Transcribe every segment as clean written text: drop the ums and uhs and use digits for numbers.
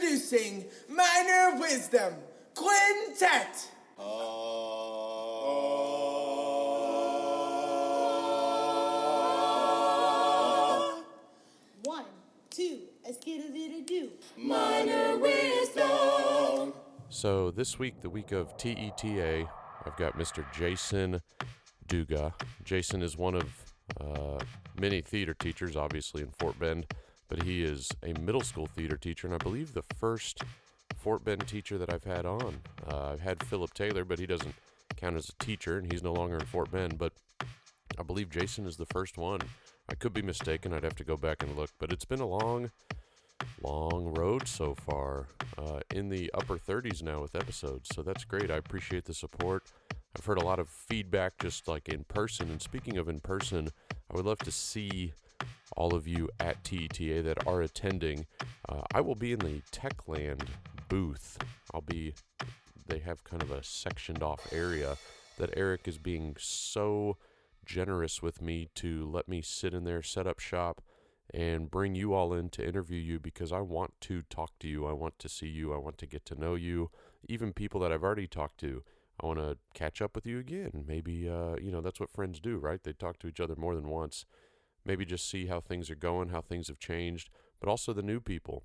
Introducing Minor Wisdom Quintet. 1, 2, a skidadidoo. Minor Wisdom. So this week, the week of TETA, I've got Mr. Jason Duga. Jason is one of many theater teachers, obviously, in Fort Bend, but he is a middle school theater teacher, and I believe the first Fort Bend teacher that I've had on. I've had Philip Taylor, but he doesn't count as a teacher, and he's no longer in Fort Bend, but I believe Jason is the first one. I could be mistaken. I'd have to go back and look, but it's been a long road so far, in the upper 30s now with episodes, so that's great. I appreciate the support. I've heard a lot of feedback just like in person, and speaking of in person, I would love to see all of you at TETA that are attending. I will be in the Techland booth. They have kind of a sectioned off area that Eric is being so generous with me to let me sit in there, set up shop, and bring you all in to interview you, because I want to talk to you. I want to see you. I want to get to know you. Even people that I've already talked to, I want to catch up with you again. Maybe, that's what friends do, right? They talk to each other more than once. Maybe just see how things are going, how things have changed, but also the new people.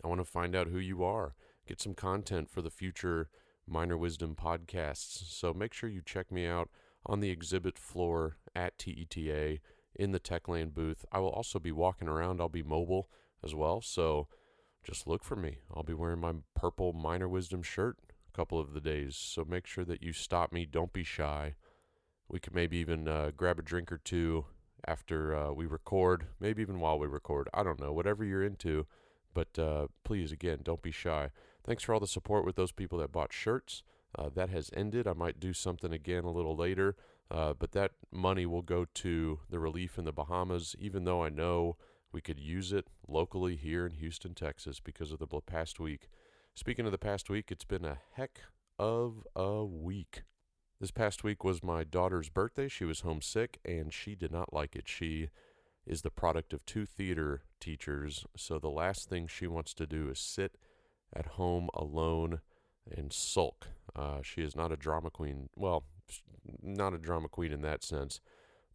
I want to find out who you are, get some content for the future Minor Wisdom podcasts. So make sure you check me out on the exhibit floor at TETA in the Techland booth. I will also be walking around. I'll be mobile as well, so just look for me. I'll be wearing my purple Minor Wisdom shirt a couple of the days, so make sure that you stop me. Don't be shy. We could maybe even grab a drink or two after we record, maybe even while we record. I don't know, whatever you're into, but please, again, don't be shy. Thanks for all the support with those people that bought shirts. That has ended. I might do something again a little later, but that money will go to the relief in the Bahamas, even though I know we could use it locally here in Houston, Texas, because of the past week. Speaking of the past week, it's been a heck of a week. This past week was my daughter's birthday. She was homesick, and she did not like it. She is the product of 2 theater teachers, so the last thing she wants to do is sit at home alone and sulk. She is not a drama queen. Well, not a drama queen in that sense,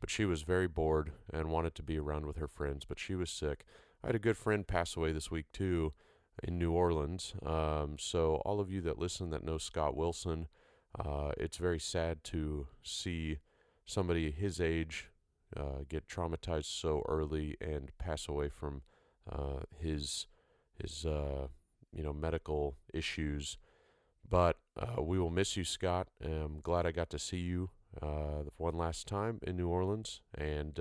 but she was very bored and wanted to be around with her friends, but she was sick. I had a good friend pass away this week, too, in New Orleans. So all of you that listen that know Scott Wilson, it's very sad to see somebody his age get traumatized so early and pass away from his medical issues. But we will miss you, Scott. I'm glad I got to see you one last time in New Orleans. And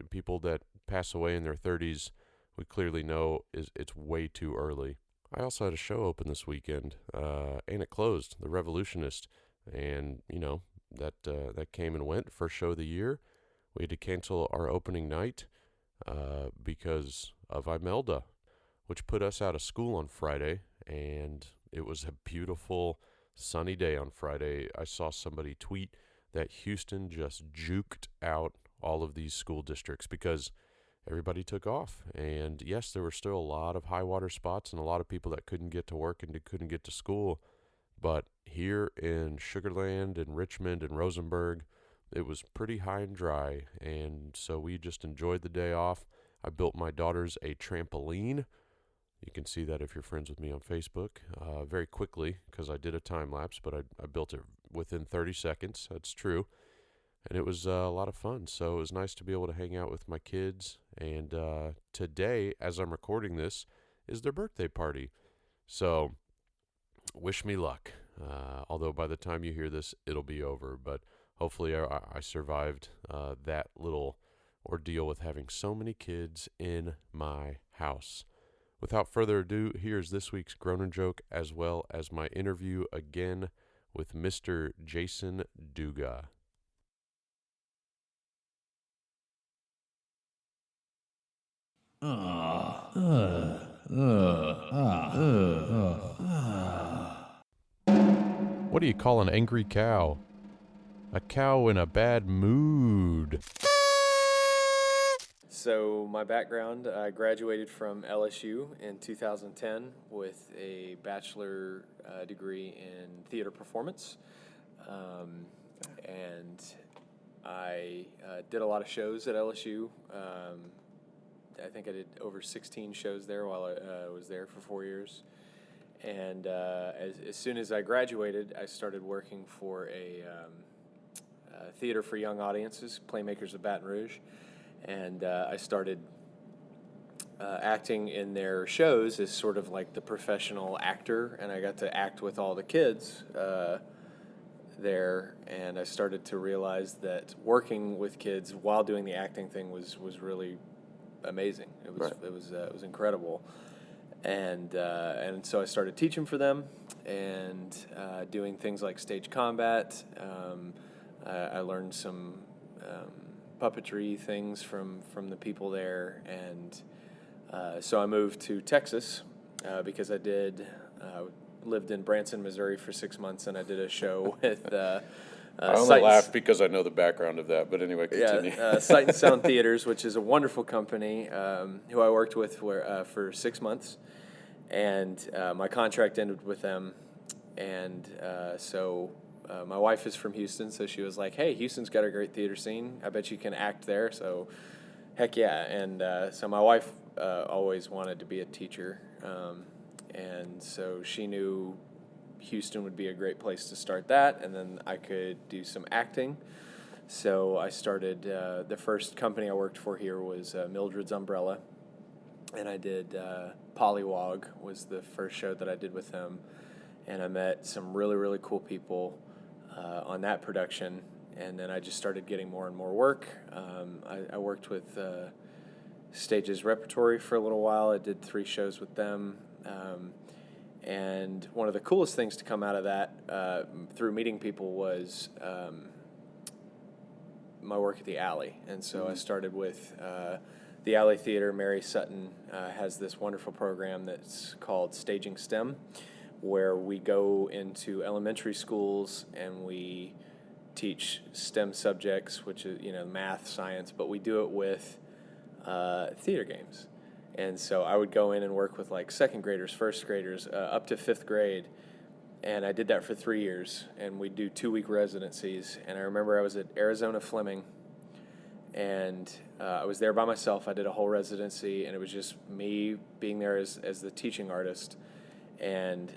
people that pass away in their 30s, we clearly know it's way too early. I also had a show open this weekend, and it closed, The Revolutionist, and that came and went. First show of the year. We had to cancel our opening night because of Imelda, which put us out of school on Friday, and it was a beautiful sunny day on Friday. I saw somebody tweet that Houston just juked out all of these school districts because everybody took off. And yes, there were still a lot of high water spots and a lot of people that couldn't get to work and couldn't get to school. But here in Sugar Land and Richmond and Rosenberg, it was pretty high and dry. And so we just enjoyed the day off. I built my daughters a trampoline. You can see that if you're friends with me on Facebook very quickly, because I did a time lapse, but I built it within 30 seconds. That's true. And it was a lot of fun. So it was nice to be able to hang out with my kids. And today, as I'm recording this, is their birthday party. So wish me luck. Although by the time you hear this, it'll be over. But hopefully I survived that little ordeal with having so many kids in my house. Without further ado, here's this week's Groaner Joke, as well as my interview again with Mr. Jason Duga. What do you call an angry cow? A cow in a bad mood. So my background, I graduated from LSU in 2010 with a bachelor degree in theater performance. And I did a lot of shows at LSU. I think I did over 16 shows there while I was there for 4 years. And as soon as I graduated, I started working for a theater for young audiences, Playmakers of Baton Rouge. And I started acting in their shows as sort of like the professional actor, and I got to act with all the kids there, and I started to realize that working with kids while doing the acting thing was really amazing. It was it was incredible, and so I started teaching for them and doing things like stage combat. I learned some puppetry things from the people there, and so I moved to Texas because I lived in Branson, Missouri for 6 months, and I did a show with I only laughed because I know the background of that, but anyway, continue. Sight and Sound Theaters, which is a wonderful company who I worked with for 6 months, and my contract ended with them, and so my wife is from Houston, so she was like, hey, Houston's got a great theater scene. I bet you can act there, so heck yeah. And so my wife always wanted to be a teacher, and so she knew Houston would be a great place to start that, and then I could do some acting. So I started, the first company I worked for here was Mildred's Umbrella, and I did Pollywog was the first show that I did with them, and I met some really, really cool people on that production, and then I just started getting more and more work. I worked with Stages Repertory for a little while. I did 3 shows with them, and one of the coolest things to come out of that through meeting people was my work at the Alley. And so I started with the Alley Theater. Mary Sutton has this wonderful program that's called Staging STEM, where we go into elementary schools and we teach STEM subjects, which is, math, science, but we do it with theater games. And so I would go in and work with like second graders, first graders, up to 5th grade. And I did that for 3 years, and we'd do 2-week residencies. And I remember I was at Arizona Fleming, and I was there by myself. I did a whole residency, and it was just me being there as the teaching artist. And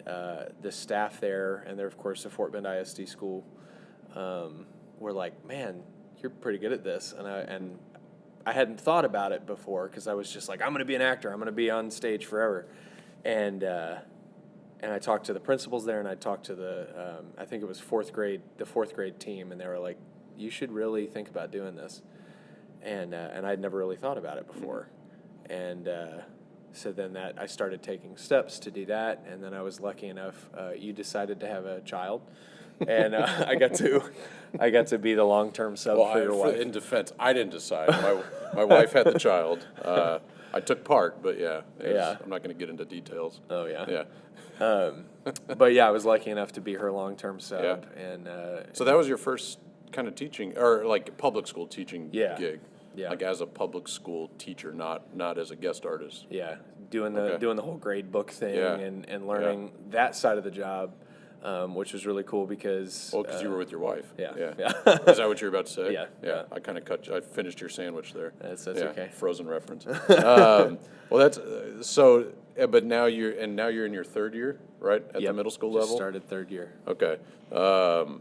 the staff there, and they're, of course, the Fort Bend ISD school, were like, man, you're pretty good at this. And I hadn't thought about it before because I was just like, I'm going to be an actor. I'm going to be on stage forever. And I talked to the principals there, and I talked to the, I think it was the 4th grade team, and they were like, you should really think about doing this. And I'd never really thought about it before. And so then I started taking steps to do that, and then I was lucky enough, you decided to have a child, and I got to be the long-term sub for your wife. In defense, I didn't decide. My wife had the child. I took part, but I'm not going to get into details. Oh yeah. Yeah. But yeah, I was lucky enough to be her long-term sub, and so that was your first kind of teaching, or like public school teaching gig. Yeah. Like as a public school teacher, not as a guest artist. Yeah, doing the whole grade book thing and learning that side of the job, which was really cool because... Well, because you were with your wife. Yeah. Is that what you were about to say? Yeah. I kind of I finished your sandwich there. That's okay. Frozen reference. Well, that's so. But now you're in your 3rd year, right? At the middle school level. Started 3rd year. Okay. But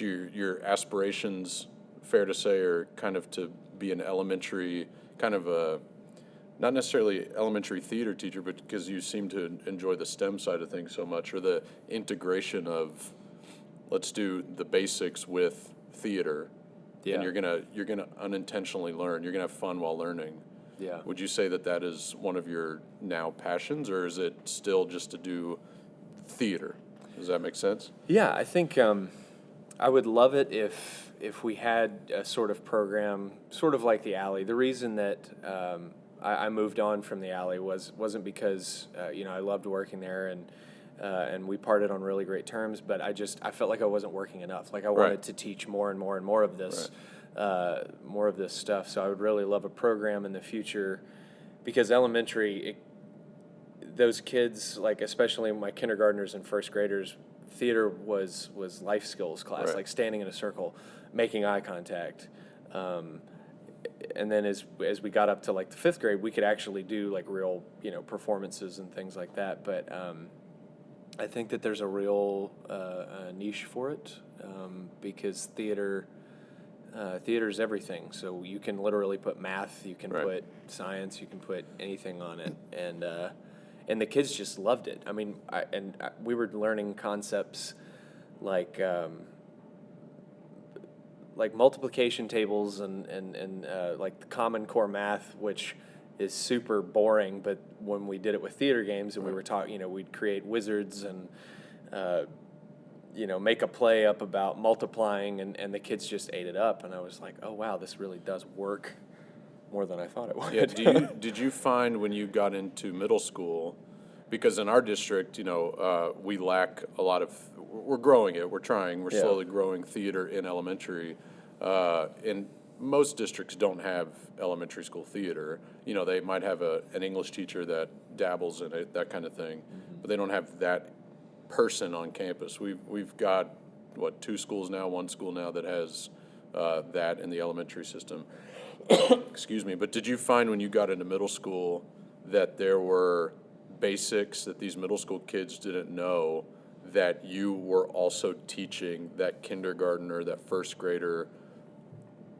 your aspirations, fair to say, are kind of to be an elementary, kind of a, not necessarily elementary theater teacher, but because you seem to enjoy the STEM side of things so much, or the integration of, let's do the basics with theater, and you're gonna unintentionally learn. You're gonna have fun while learning. Yeah. Would you say that is one of your now passions, or is it still just to do theater? Does that make sense? Yeah, I think I would love it if we had a sort of program, sort of like the Alley. The reason that I moved on from the Alley wasn't because I loved working there and we parted on really great terms, but I felt like I wasn't working enough. Like I wanted to teach more and more and more of this. this stuff. So I would really love a program in the future, because elementary, those kids, like especially my kindergartners and first graders, theater was life skills class, Right. like standing in a circle, making eye contact. And then as we got up to like the fifth grade, we could actually do like real, performances and things like that. But I think that there's a real niche for it, because theater is everything. So you can literally put math, you can Right. put science, you can put anything on it, and the kids just loved it. I mean, we were learning concepts like multiplication tables and like the Common Core math, which is super boring. But when we did it with theater games and we were talking, we'd create wizards and make a play up about multiplying, and the kids just ate it up. And I was like, oh wow, this really does work more than I thought it would. Yeah. Did you find when you got into middle school, because in our district, we lack a lot of. We're growing it. We're trying. We're Yeah. slowly growing theater in elementary. And most districts don't have elementary school theater. They might have an English teacher that dabbles in it, that kind of thing, but they don't have that person on campus. We've got two schools now, one school now that has that in the elementary system. Excuse me. But did you find when you got into middle school that there were basics that these middle school kids didn't know that you were also teaching that kindergartner, that first grader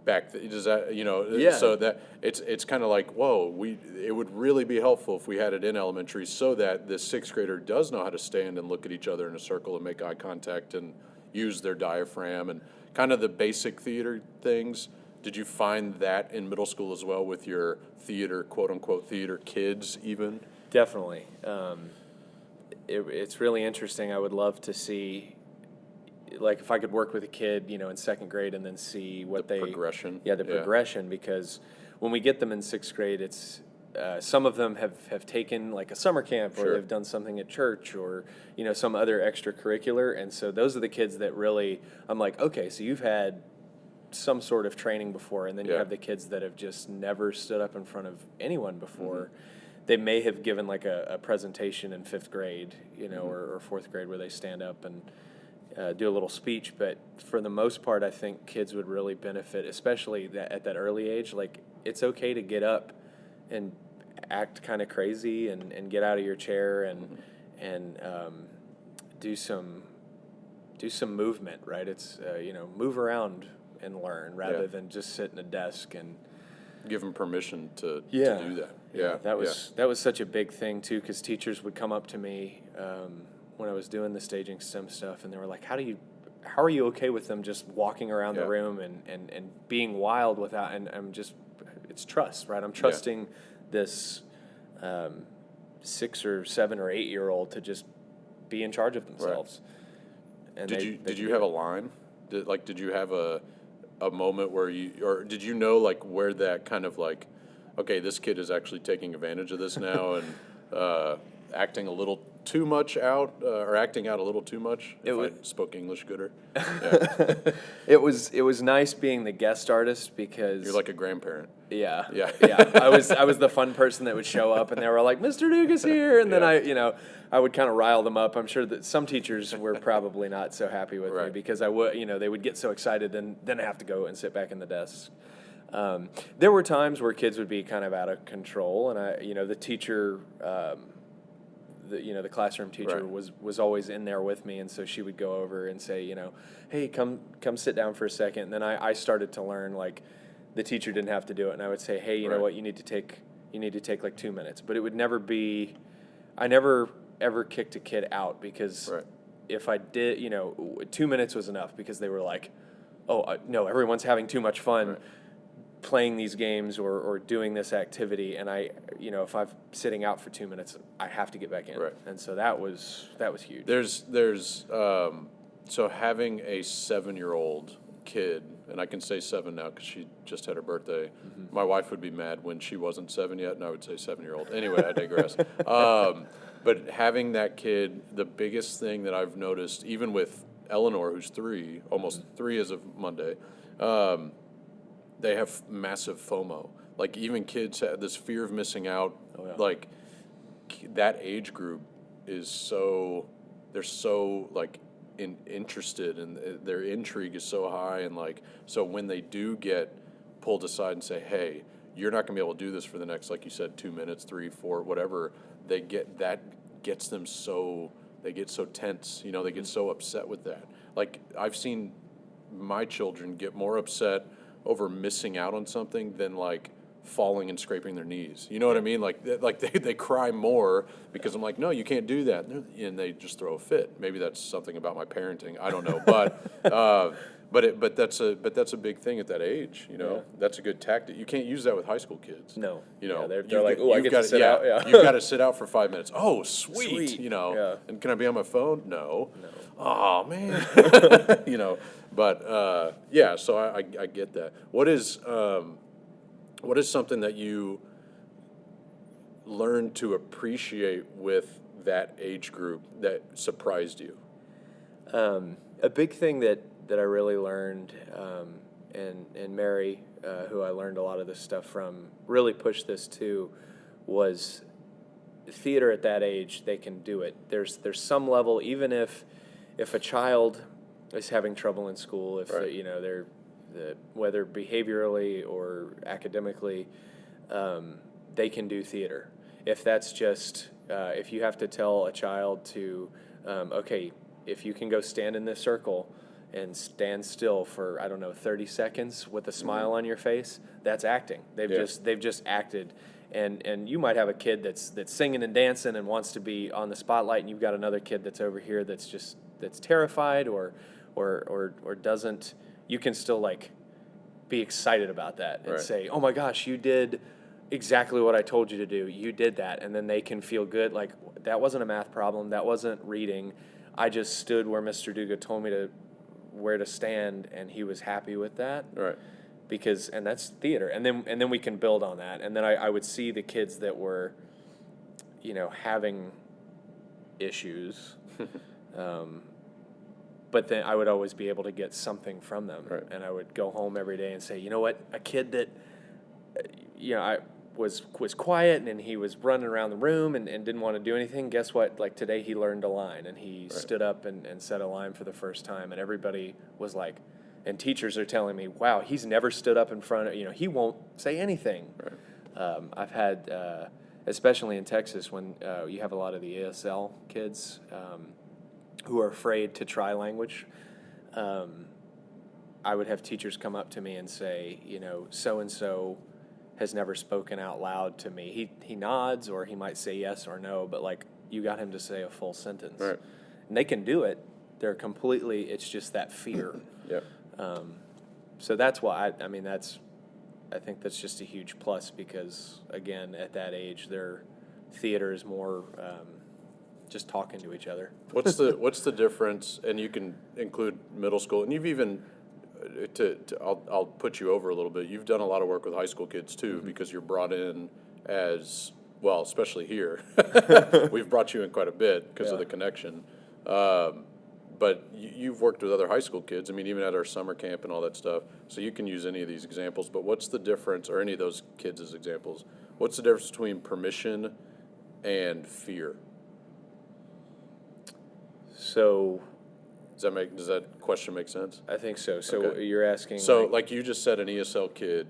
back? Does that, Yeah. so that it's kind of like, whoa, it would really be helpful if we had it in elementary, so that this sixth grader does know how to stand and look at each other in a circle and make eye contact and use their diaphragm and kind of the basic theater things. Did you find that in middle school as well with your theater, quote unquote, theater kids even? Definitely. It's really interesting. I would love to see, like, if I could work with a kid, in second grade and then see what The progression. Yeah, the Yeah. progression, because when we get them in sixth grade, it's some of them have taken like a summer camp, or Sure. they've done something at church, or some other extracurricular, and so those are the kids that really, I'm like, okay, so you've had some sort of training before, and then you Yeah. have the kids that have just never stood up in front of anyone before. Mm-hmm. They may have given like a presentation in fifth grade, or fourth grade, where they stand up and do a little speech. But for the most part, I think kids would really benefit, especially at that early age. Like, it's okay to get up and act kind of crazy and get out of your chair and do some movement, right? It's move around and learn, rather Yeah. than just sit in a desk and Give them permission to Yeah. do that. Yeah. that was such a big thing too, because teachers would come up to me when I was doing the staging STEM stuff, and they were like, how are you okay with them just walking around the Yeah. room and being wild without, and it's trust, right? I'm trusting this 6 or 7 or 8-year-old to just be in charge of themselves. And Did you have a line? Did you have a moment where or did you know like where that kind of like, okay, this kid is actually taking advantage of this now and acting a little too much out, or acting out a little too much? I spoke English gooder. Yeah. It was nice being the guest artist, because You're like a grandparent. yeah. Yeah. I was the fun person that would show up, and they were like, Mr. Duga's here, and then Yeah. I would kind of rile them up. I'm sure that some teachers were probably not so happy with me, Right. because I would, they would get so excited, and then I have to go and sit back in the desk. There were times where kids would be kind of out of control, and the teacher, the classroom teacher Right. was always in there with me, and so she would go over and say, hey, come sit down for a second. And then I started to learn, like, the teacher didn't have to do it, and I would say, hey, you know Right. what, you need to take like 2 minutes. But it would never be, I never ever kicked a kid out, because Right. if I did, 2 minutes was enough, because they were like, oh, no, everyone's having too much fun. Right. Playing these games or doing this activity, and if I'm sitting out for 2 minutes, I have to get back in. Right. And so that was huge. There's so having a 7-year-old kid, and I can say 7 now because she just had her birthday. Mm-hmm. My wife would be mad when she wasn't 7 yet, and I would say 7-year-old. Anyway, I digress. But having that kid, the biggest thing that I've noticed, even with Eleanor, who's 3, almost 3 as of Monday, they have massive FOMO. Like even kids have this fear of missing out. Oh, yeah. Like that age group is they're so like interested, and their intrigue is so high, and like so when they do get pulled aside and say, hey, you're not gonna be able to do this for the next, like you said, 2 minutes, 3, 4, whatever, they gets them so, they get so tense, they get so upset with that. Like I've seen my children get more upset over missing out on something than like falling and scraping their knees. You know what I mean? Like they cry more because I'm like, no, you can't do that, and they just throw a fit. Maybe that's something about my parenting. I don't know, but that's a big thing at that age. Yeah. That's a good tactic. You can't use that with high school kids. No. Yeah, they're like, oh, I get to sit out. Yeah. You've got to sit out for 5 minutes. Oh, sweet. Sweet. Yeah. And can I be on my phone? No. Oh man. But yeah. So I get that. What is something that you learned to appreciate with that age group that surprised you? A big thing that I really learned, and Mary, who I learned a lot of this stuff from, really pushed this too, was theater at that age. They can do it. There's some level, even if a child is having trouble in school, if Right. they're whether behaviorally or academically, they can do theater. If that's just, if you have to tell a child to, okay, if you can go stand in this circle and stand still for, 30 seconds with a smile on your face, that's acting. They've just acted. And you might have a kid that's singing and dancing and wants to be on the spotlight, and you've got another kid that's over here that's terrified or doesn't. You can still like be excited about that and Right. say, oh my gosh, you did exactly what I told you to do. You did that. And then they can feel good. Like, that wasn't a math problem. That wasn't reading. I just stood where Mr. Duga told me where to stand, and he was happy with that. Right. And that's theater. And then we can build on that. And then I would see the kids that were, having issues. But then I would always be able to get something from them. Right. And I would go home every day and say, you know what, a kid that, I was quiet and he was running around the room and didn't want to do anything. Guess what? Like today he learned a line, and he stood up and said a line for the first time. And everybody was like, and teachers are telling me, wow, he's never stood up in front of, he won't say anything. Right. I've had, especially in Texas, when you have a lot of the ESL kids, who are afraid to try language, I would have teachers come up to me and say, so-and-so has never spoken out loud to me. He nods, or he might say yes or no, but like, you got him to say a full sentence. Right. And they can do it. They're completely, it's just that fear. Yeah. So that's why, I think that's just a huge plus, because again, at that age, their theater is more, just talking to each other. What's the difference? And you can include middle school, and you've even I'll put you over a little bit. You've done a lot of work with high school kids too, Mm-hmm. because you're brought in as well, especially here. We've brought you in quite a bit because of the connection. But you've worked with other high school kids. Even at our summer camp and all that stuff. So you can use any of these examples. But what's the difference, or any of those kids as examples? What's the difference between permission and fear? So Does that question make sense? I think so. So Okay. you're asking. So like you just said, an ESL kid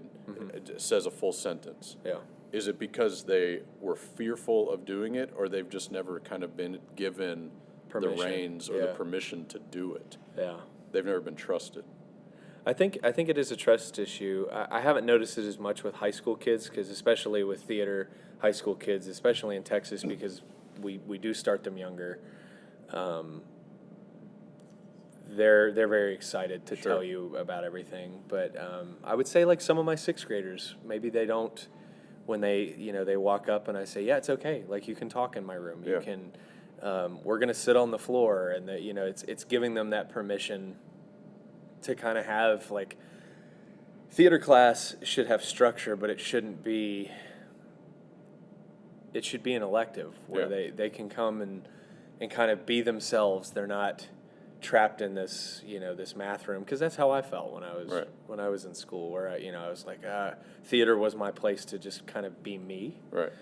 says a full sentence. Yeah. Is it because they were fearful of doing it, or they've just never kind of been given Permission. the reins or the Yeah. permission to do it? Yeah. They've never been trusted. I think it is a trust issue. I haven't noticed it as much with high school kids, because especially with theater, high school kids, especially in Texas, because we do start them younger. They're very excited to Sure. tell you about everything. But I would say, like, some of my sixth graders, maybe they don't, when they walk up and I say, yeah, it's okay. Like, you can talk in my room. You Yeah. can, we're going to sit on the floor. And it's giving them that permission to kind of have, like, theater class should have structure, but it should be an elective where Yeah. they can come and kind of be themselves. They're not trapped in this, this math room, because that's how I felt when I was Right. when I was in school, where I was like, theater was my place to just kind of be me. Right.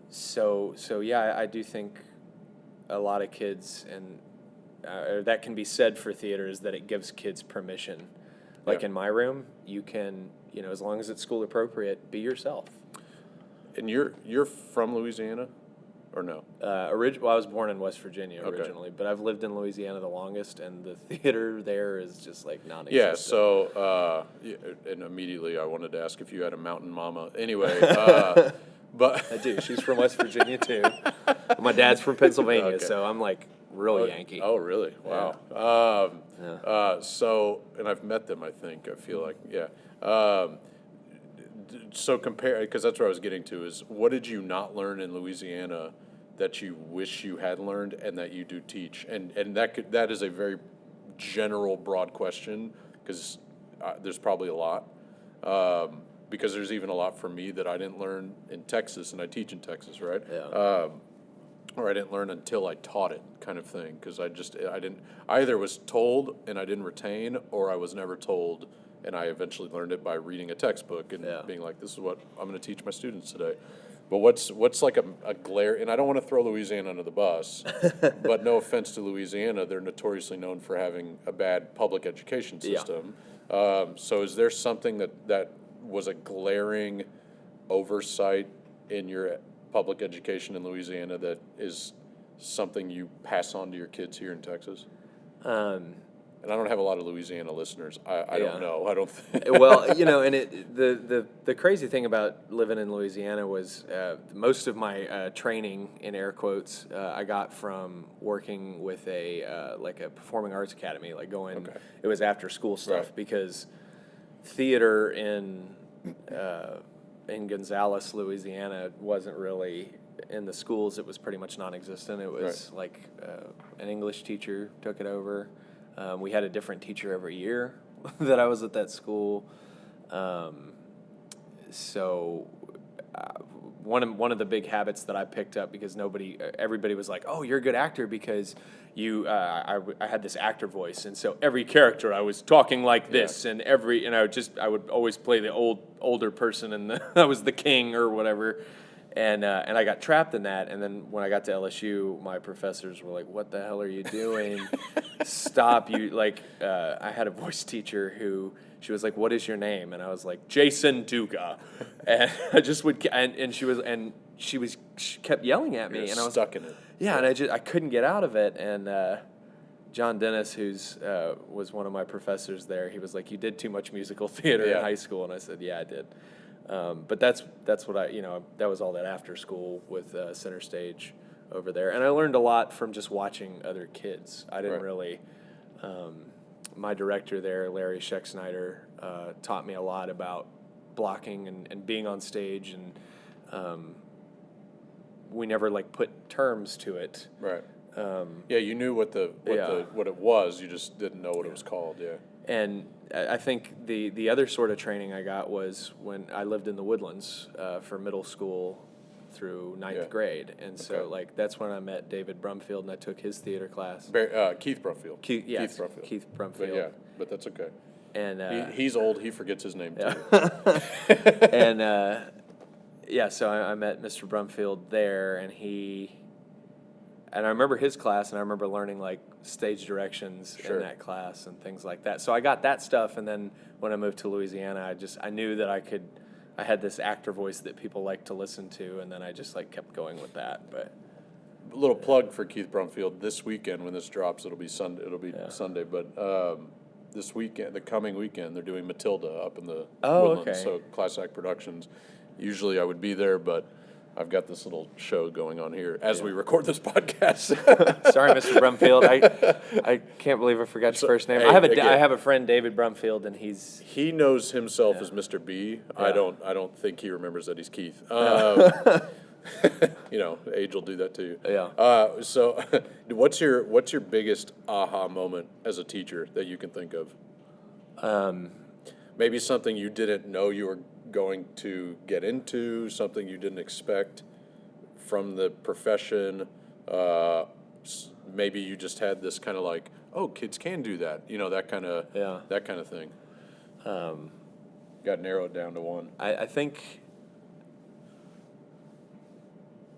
So yeah, I do think a lot of kids, and that can be said for theater, is that it gives kids permission. Like Yeah. in my room, you can, as long as it's school appropriate, be yourself. And you're from Louisiana, or no? Well, I was born in West Virginia Okay. originally, but I've lived in Louisiana the longest, and the theater there is just like non-existent. Yeah. So, and immediately I wanted to ask if you had a mountain mama. Anyway, but I do. She's from West Virginia too. My dad's from Pennsylvania, Okay. so I'm like real Yankee. Oh, really? Wow. Yeah. So, and I've met them, I think. I feel like, yeah. So compare, because that's what I was getting to, is what did you not learn in Louisiana that you wish you had learned and that you do teach? And that is a very general, broad question, because there's probably a lot. Because there's even a lot for me that I didn't learn in Texas, and I teach in Texas, right? Yeah. Or I didn't learn until I taught it, kind of thing, because I either was told and I didn't retain, or I was never told and I eventually learned it by reading a textbook and being like, this is what I'm going to teach my students today. But what's like a glare, and I don't want to throw Louisiana under the bus, but no offense to Louisiana, they're notoriously known for having a bad public education system. So is there something that was a glaring oversight in your public education in Louisiana that is something you pass on to your kids here in Texas? And I don't have a lot of Louisiana listeners. I don't know. I don't think. Well, and the crazy thing about living in Louisiana was most of my training, in air quotes, I got from working with a performing arts academy, like going. Okay. It was after school stuff, Right. because theater in Gonzales, Louisiana, wasn't really in the schools. It was pretty much non-existent. It was like an English teacher took it over. We had a different teacher every year that I was at that school. So one of the big habits that I picked up, because everybody was like, "Oh, you're a good actor because you." I had this actor voice, and so every character I was talking like this, and I would always play the older person, and I was the king or whatever. And I got trapped in that. And then when I got to LSU, my professors were like, "What the hell are you doing? Stop!" I had a voice teacher who, she was like, "What is your name?" And I was like, "Jason Duga." And I just would, and she kept yelling at me, You're and I was stuck in it. yeah, and I couldn't get out of it. And John Dennis, who's was one of my professors there, he was like, "You did too much musical theater in high school," and I said, "Yeah, I did." But that's what that was all that after school with Center Stage over there. And I learned a lot from just watching other kids. I didn't really, my director there, Larry Scheck-Snyder, taught me a lot about blocking and being on stage, and we never put terms to it. Right. You knew what it was, you just didn't know what it was called, And I think the other sort of training I got was when I lived in the Woodlands for middle school through ninth grade. And so, that's when I met David Brumfield, and I took his theater class. Keith Brumfield. Keith Brumfield. But but that's okay. And he's old, he forgets his name too. And, so I met Mr. Brumfield there, and I remember his class, and I remember learning stage directions in that class and things like that. So I got that stuff, and then when I moved to Louisiana, I knew that I had this actor voice that people like to listen to, and then I just kept going with that. But a little plug for Keith Brumfield this weekend when this drops. It'll be Sunday. Sunday, but this weekend, the coming weekend, they're doing Matilda up in the Woodlands. Okay. So Class Act Productions. Usually I would be there, but I've got this little show going on here as we record this podcast. Sorry, Mr. Brumfield. I can't believe I forgot your first name. Hey, I have a friend, David Brumfield, and he knows himself as Mr. B. I don't think he remembers that he's Keith. Age will do that to you. Yeah. So, what's your biggest aha moment as a teacher that you can think of? Maybe something you didn't know you were going to get into, something you didn't expect from the profession, maybe you just had this kind of like, oh, kids can do that, that kind of thing. Got narrowed down to one. I think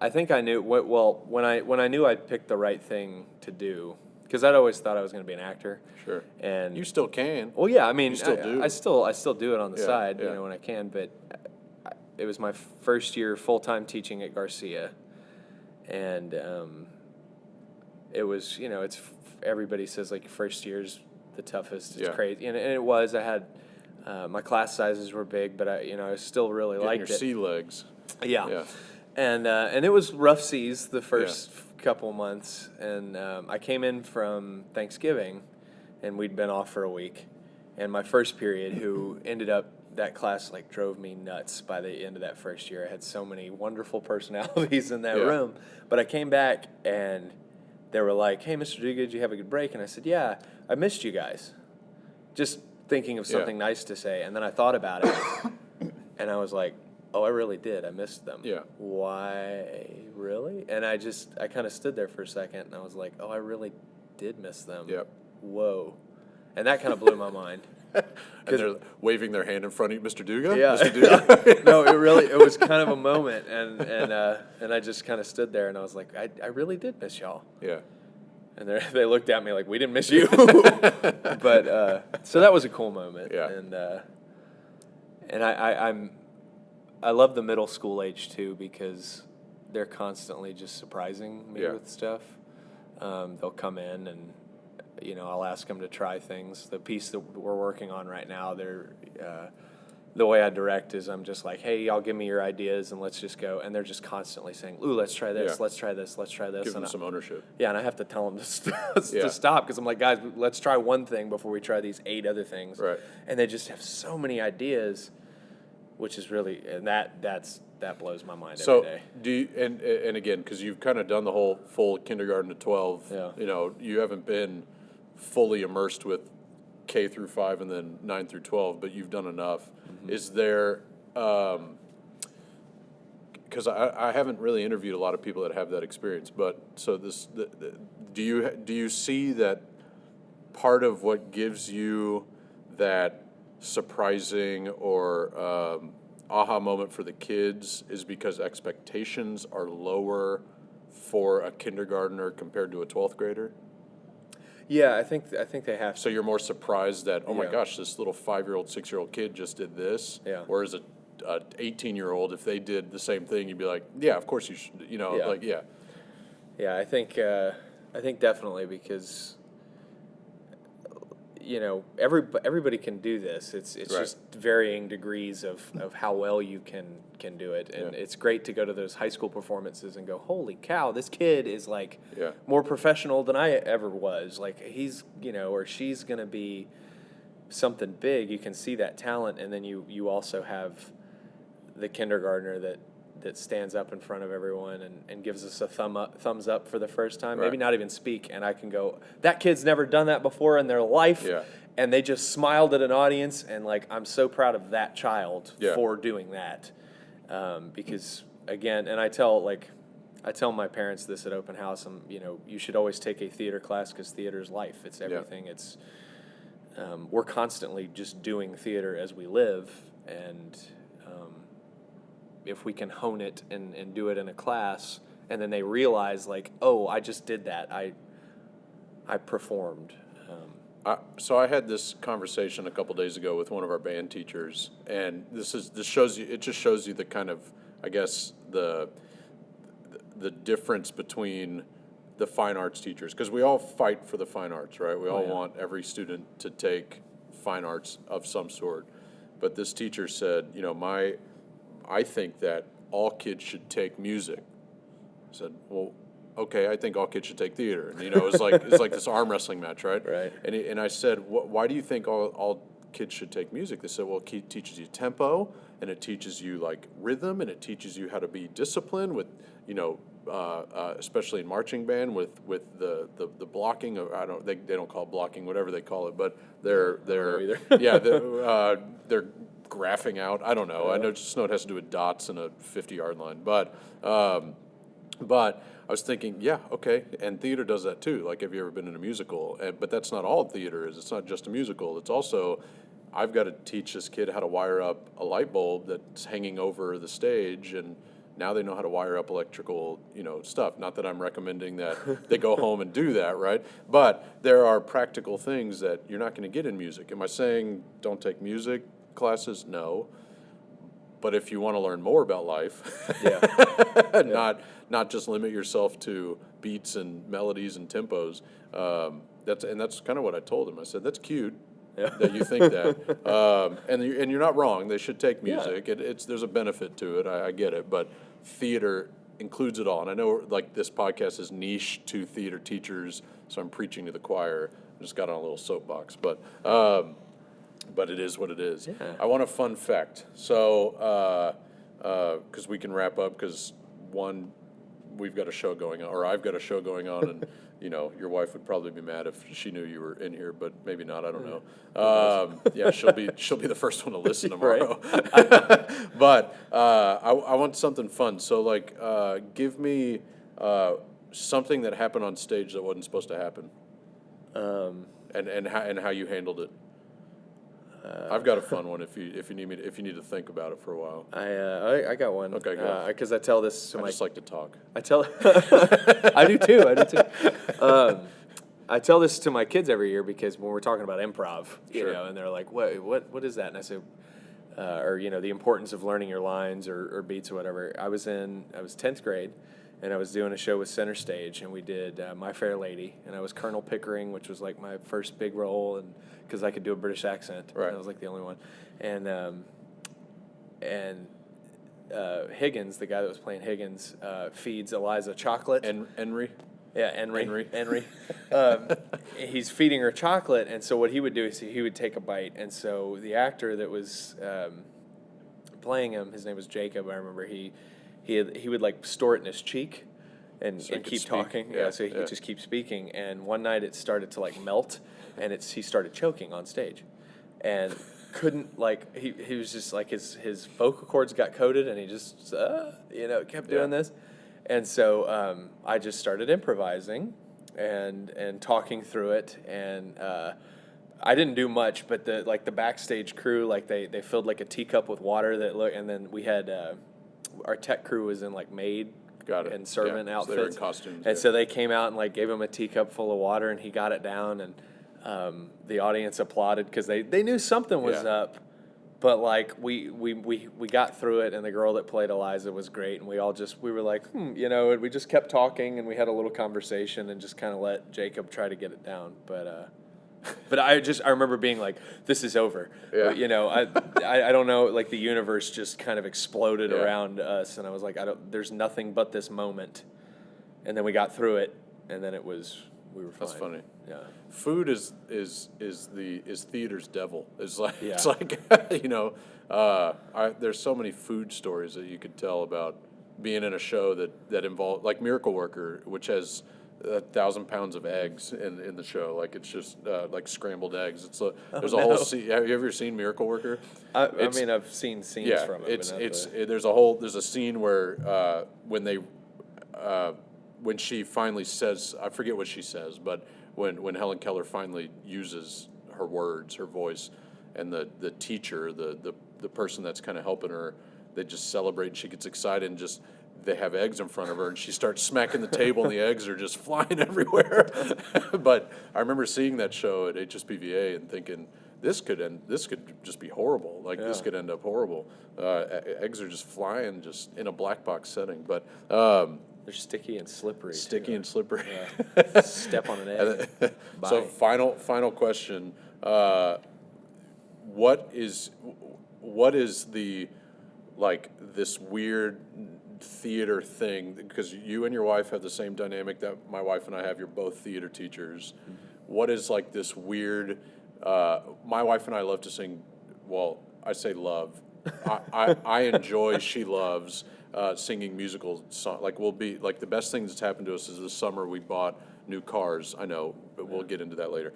I knew when I knew I'd picked the right thing to do, because I'd always thought I was going to be an actor. Sure. And you still can. well, yeah, I mean, You still do. I still do it on the side, yeah. when I can. But it was my first year full time teaching at Garcia, and it was, it's everybody says like first year's the toughest. It's crazy, and it was. I had my class sizes were big, but I still really Getting liked your it. sea legs. Yeah. And it was rough seas the first couple months, and I came in from Thanksgiving, and we'd been off for a week, and my first period, who ended up, that class like drove me nuts by the end of that first year. I had so many wonderful personalities in that room, but I came back and they were like, "Hey, Mr. Duga, did you have a good break?" And I said, "Yeah, I missed you guys." Just thinking of something nice to say, and then I thought about it, and I was like, "Oh, I really did. I missed them." Yeah. Why, really? And I kind of stood there for a second, and I was like, "Oh, I really did miss them." Yep. Whoa. And that kind of blew my mind. And they're waving their hand in front of you, Mr. Duga? Yeah. Mr. Duga? No, it was kind of a moment, and I just kind of stood there, and I was like, I really did miss y'all. Yeah. And they looked at me like, "We didn't miss you." But so that was a cool moment. Yeah. And I love the middle school age too, because they're constantly just surprising me with stuff. They'll come in and I'll ask them to try things. The piece that we're working on right now, the way I direct is I'm just like, "Hey, y'all give me your ideas and let's just go." And they're just constantly saying, "Ooh, let's try this, let's try this, let's try this." Give them some ownership. Yeah, and I have to tell them to stop, because I'm like, "Guys, let's try one thing before we try these 8 other things." Right. And they just have so many ideas, which is really, and that blows my mind every day. So do you, and again, because you've kind of done the whole full kindergarten to 12, you haven't been fully immersed with K through 5 and then 9 through 12, but you've done enough. Mm-hmm. Is there, because I haven't really interviewed a lot of people that have that experience, but so do you see that part of what gives you that surprising or aha moment for the kids is because expectations are lower for a kindergartner compared to a 12th grader? Yeah, I think they have to. So you're more surprised that, oh my Yeah. gosh, this little 5-year-old, 6-year-old kid just did this. Yeah. Whereas a 18-year-old, if they did the same thing, you'd be like, yeah, of course you should. Yeah, I think definitely, because everybody can do this. It's Right. just varying degrees of how well you can do it, and it's great to go to those high school performances and go, "Holy cow, this kid is like more professional than I ever was. Like he's or she's gonna be something big." You can see that talent, and then you also have the kindergartner that stands up in front of everyone and gives us a thumbs up for the first time, maybe not even speak, and I can go, "That kid's never done that before in their life," and they just smiled at an audience, and like, I'm so proud of that child for doing that, because again, and I tell my parents this at open house, you should always take a theater class, because theater is life. It's everything. It's we're constantly just doing theater as we live, and if we can hone it and do it in a class, and then they realize like, "Oh, I just did that. I performed." So I had this conversation a couple days ago with one of our band teachers, and it just shows you the kind of, I guess, the difference between the fine arts teachers, because we all fight for the fine arts, right? We all want every student to take fine arts of some sort. But this teacher said, I think that all kids should take music. I said, well, okay, I think all kids should take theater. And, it's like this arm wrestling match, right? Right. And I said, why do you think all kids should take music? They said, well, it teaches you tempo, and it teaches you like rhythm, and it teaches you how to be disciplined with, especially in marching band with the blocking of, they don't call it blocking, whatever they call it, but they're they're graphing out. I don't know. I know just know it has to do with dots and a 50-yard line, but But I was thinking, yeah, okay, and theater does that too. Like, have you ever been in a musical? But that's not all theater is. It's not just a musical. It's also, I've got to teach this kid how to wire up a light bulb that's hanging over the stage, and now they know how to wire up electrical, stuff. Not that I'm recommending that they go home and do that, right? But there are practical things that you're not going to get in music. Am I saying don't take music classes? No. But if you want to learn more about life, not just limit yourself to beats and melodies and tempos. That's kind of what I told him. I said, that's cute that you think that, and you're not wrong. They should take music. There's a benefit to it. I get it, but theater includes it all. And I know like this podcast is niche to theater teachers, so I'm preaching to the choir. I just got on a little soapbox, but it is what it is. Yeah. I want a fun fact. So, because we can wrap up, because one, we've got a show going on, or I've got a show going on, and your wife would probably be mad if she knew you were in here, but maybe not. I don't know. Yeah, she'll be the first one to listen tomorrow. But I want something fun. So, like, give me something that happened on stage that wasn't supposed to happen, and how you handled it. I've got a fun one if you need to think about it for a while. I got one. Okay, go. Because I tell this to I my. just like to talk. I do too. I tell this to my kids every year because when we're talking about improv, Sure. and they're like, "What is that?" And I say, or the importance of learning your lines or beats or whatever. I was 10th grade, and I was doing a show with Center Stage, and we did My Fair Lady, and I was Colonel Pickering, which was like my first big role, and because I could do a British accent, Right. I was like the only one, and Higgins, the guy that was playing Higgins, feeds Eliza chocolate. And Henry. Yeah, Henry. He's feeding her chocolate, and so what he would do is he would take a bite, and so the actor that was playing him, his name was Jacob. I remember he would like store it in his cheek, and keep talking. Yeah, so he could just keep speaking. And one night it started to like melt, and he started choking on stage, and couldn't he was just like his vocal cords got coated, and he just kept doing this. And so I just started improvising and talking through it, and I didn't do much, but the backstage crew, like they filled like a teacup with water and then we had our tech crew was in like maid and servant outfits. So they were in costumes. And so they came out and like gave him a teacup full of water, and he got it down, and the audience applauded because they knew something was up. But like we got through it, and the girl that played Eliza was great, and we were like, and we just kept talking, and we had a little conversation, and just kind of let Jacob try to get it down. But I remember being like, this is over. Yeah. I don't know, like the universe just kind of exploded around us, and I was like, there's nothing but this moment, and then we got through it, and then we were fine. That's funny. Yeah. Food is theater's devil. It's like there's so many food stories that you could tell about being in a show that involved, like Miracle Worker, which has 1,000 pounds of eggs in the show. Like it's just like scrambled eggs. There's a whole scene. Have you ever seen Miracle Worker? I mean, I've seen scenes from it. There's a scene where when she finally says, I forget what she says, but when Helen Keller finally uses her words, her voice, and the teacher, the person that's kind of helping her, they just celebrate, and she gets excited, and just they have eggs in front of her, and she starts smacking the table, and the eggs are just flying everywhere. But I remember seeing that show at HSPVA and thinking, this could just be horrible. Like this could end up horrible. Eggs are just flying, just in a black box setting, but. They're sticky and slippery. And slippery. Yeah. Step on an egg. So final question: what is the this weird theater thing? Because you and your wife have the same dynamic that my wife and I have. You're both theater teachers. Mm-hmm. What is like this weird? My wife and I love to sing. Well, I say love. I enjoy. She loves. Singing musical songs. Like the best thing that's happened to us is this summer we bought new cars. I know, but we'll get into that later.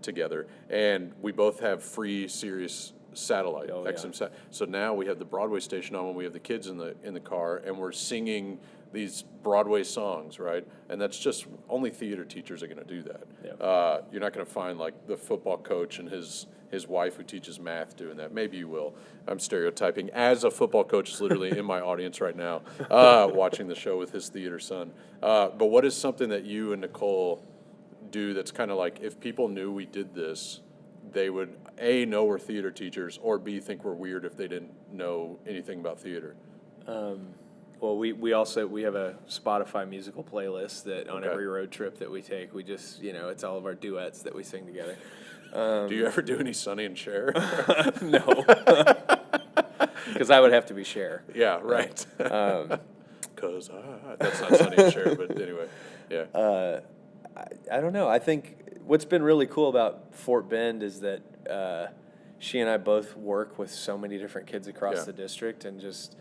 Together, and we both have free Sirius satellite, Oh, XM sat. So now we have the Broadway station on when we have the kids in the car, and we're singing these Broadway songs, right? And that's just only theater teachers are going to do that. Yeah. You're not going to find like the football coach and his wife who teaches math doing that. Maybe you will. I'm stereotyping. As a football coach is literally in my audience right now, watching the show with his theater son. But what is something that you and Nicole do that's kind of like, if people knew we did this, they would A, know we're theater teachers, or B, think we're weird if they didn't know anything about theater? Well, we also have a Spotify musical playlist that on Okay. every road trip that we take, we just, it's all of our duets that we sing together. Do you ever do any Sonny and Cher? No, because I would have to be Cher. Yeah, right. Because that's not Sonny and Cher, but anyway, yeah. I don't know. I think what's been really cool about Fort Bend is that she and I both work with so many different kids across Yeah. the district, and just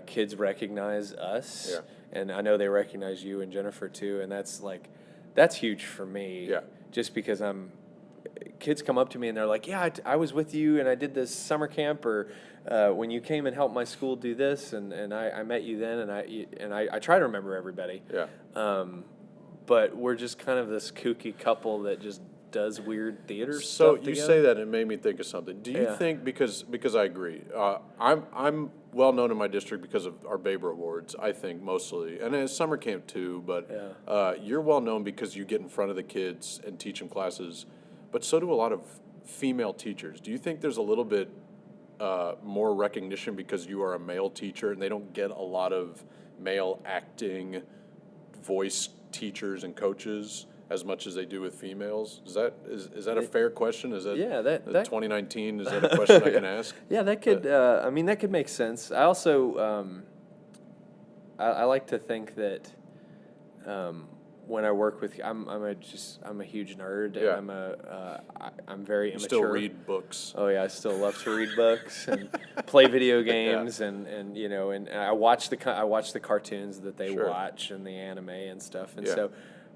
kids recognize us. Yeah. And I know they recognize you and Jennifer too, and that's huge for me. Yeah. Just because kids come up to me and they're like, yeah, I was with you and I did this summer camp, or when you came and helped my school do this, and I met you then, and I try to remember everybody. Yeah. But we're just kind of this kooky couple that just does weird theater So stuff you together. say that, and it made me think of something. Do you Yeah. think, because I agree, I'm well known in my district because of our Baber Awards, I think mostly, and it's summer camp too. But you're well known because you get in front of the kids and teach them classes. But so do a lot of female teachers. Do you think there's a little bit more recognition because you are a male teacher, and they don't get a lot of male acting voice teachers and coaches as much as they do with females? Is that a fair question? Is that Yeah, that 2019? Is that a question I can ask? Yeah, that could. I mean, that could make sense. I also, I like to think that when I work with, I'm a huge nerd, Yeah. and I'm very You immature. still read books. Oh yeah, I still love to read books and play video games, and I watch the cartoons that they Sure. watch and the anime and stuff. And Yeah. so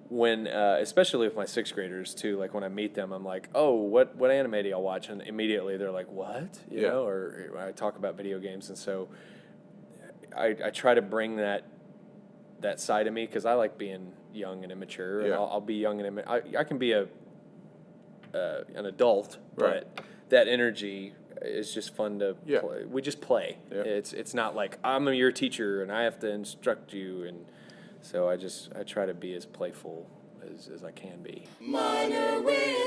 when especially with my sixth graders too, like when I meet them, I'm like, oh, what anime do y'all watch? And immediately they're like, what? You Yeah. know, or I talk about video games, and so I try to bring that side of me, because I like being young and immature, and Yeah. I'll be young and I can be an adult, Right. but that energy is just fun to Yeah. play. We just play. Yeah. It's not like I'm your teacher and I have to instruct you, and so I try to be as playful as I can be. Minor wisdom.